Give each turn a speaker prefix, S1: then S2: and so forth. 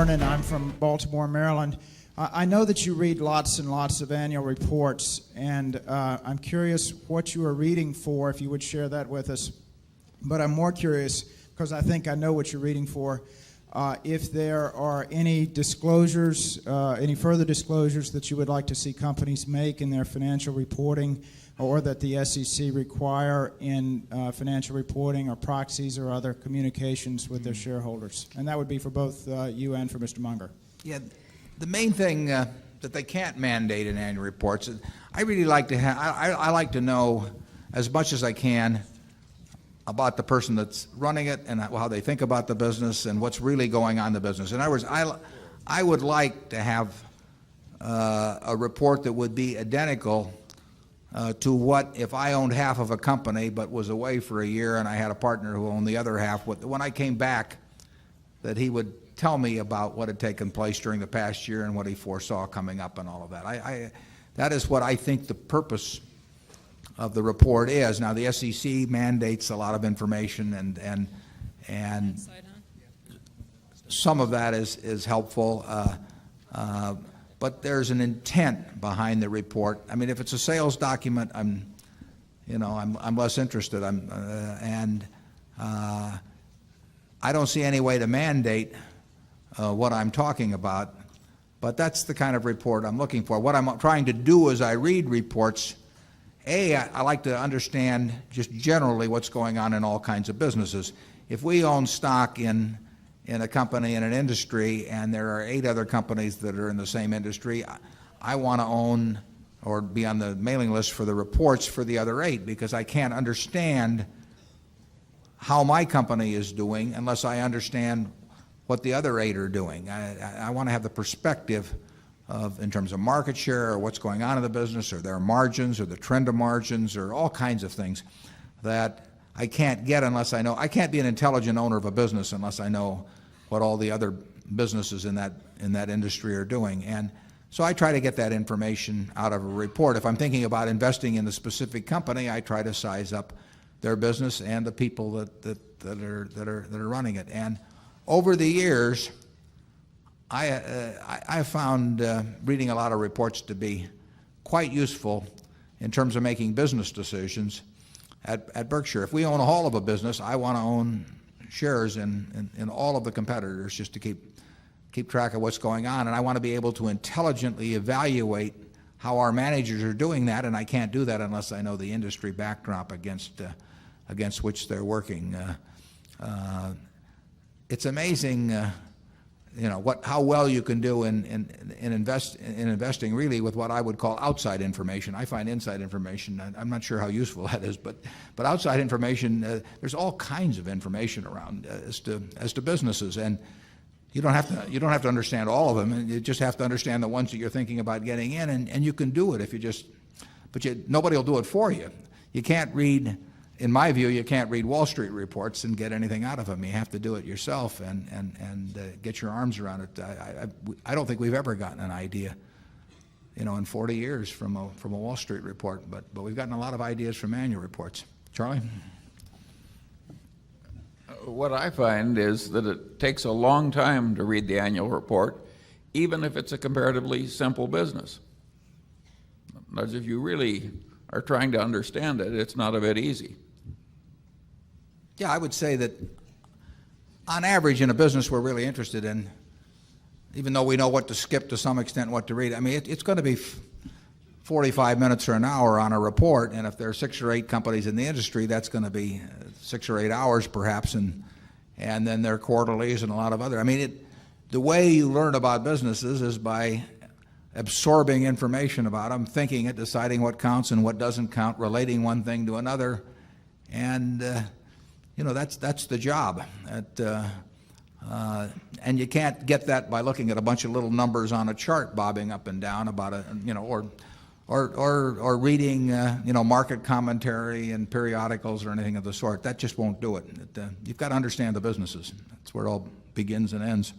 S1: Vernon. I'm from Baltimore, Maryland. I know that you read lots and lots of annual reports, and I'm curious what you are reading for, if you would share that with us. But I'm more curious, because I think I know what you're reading for, if there are any disclosures, any further disclosures that you would like to see companies make in their financial reporting, or that the SEC require in financial reporting or proxies or other communications with their shareholders. And that would be for both you and for Mr. Munger.
S2: Yeah, the main thing that they can't mandate in annual reports, I really like to have, I like to know as much as I can about the person that's running it and how they think about the business and what's really going on in the business. In other words, I would like to have a report that would be identical to what if I owned half of a company but was away for a year and I had a partner who owned the other half. When I came back, that he would tell me about what had taken place during the past year and what he foresaw coming up and all of that. That is what I think the purpose of the report is. Now, the SEC mandates a lot of information, and some of that is helpful, but there's an intent behind the report. I mean, if it's a sales document, I'm less interested. I don't see any way to mandate what I'm talking about, but that's the kind of report I'm looking for. What I'm trying to do as I read reports, I like to understand just generally what's going on in all kinds of businesses. If we own stock in a company in an industry and there are 8 other companies that are in the same industry, I want to own or be on the mailing list for the reports for the other 8, because I can't understand how my company is doing unless I understand what the other 8 are doing. I want to have the perspective of, in terms of market share or what's going on in the business or their margins or the trend of margins or all kinds of things that I can't get unless I know. I can't be an intelligent owner of a business unless I know what all the other businesses in that industry are doing. And so I try to get that information out of a report. If I'm thinking about investing in a specific company, I try to size up their business and the people that are running it. And over the years, I found reading a lot of reports to be quite useful in terms of making business decisions at Berkshire. If we own a whole of a business, I want to own shares in all of the competitors just to keep track of what's going on. And I want to be able to intelligently evaluate how our managers are doing that, and I can't do that unless I know the industry backdrop against which they're working. It's amazing, how well you can do in investing really with what I would call outside information. I find inside information, I'm not sure how useful that is, but outside information, there's all kinds of information around as to businesses, and you don't have to understand all of them. You just have to understand the ones that you're thinking about getting in, and you can do it if you just. But nobody will do it for you. You can't read. In my view, you can't read Wall Street reports and get anything out of them. You have to do it yourself and get your arms around it. I don't think we've ever gotten an idea, in 40 years from a Wall Street report, but we've gotten a lot of ideas from annual reports. Charlie?
S3: What I find is that it takes a long time to read the annual report, even if it's a comparatively simple business. As if you really are trying to understand it, it's not a bit easy.
S2: Yeah, I would say that on average in a business we're really interested in, even though we know what to skip to some extent, what to read, it's going to be 45 minutes or an hour on a report, and if there are 6 or 8 companies in the industry, that's going to be 6 or 8 hours perhaps, and then there are quarterlies and a lot of other. The way you learn about businesses is by absorbing information about them, thinking it, deciding what counts and what doesn't count, relating one thing to another, and that's the job. And you can't get that by looking at a bunch of little numbers on a chart bobbing up and down about or reading market commentary and periodicals or anything of the sort. That just won't do it. You've got to understand the businesses. That's where it all begins and ends.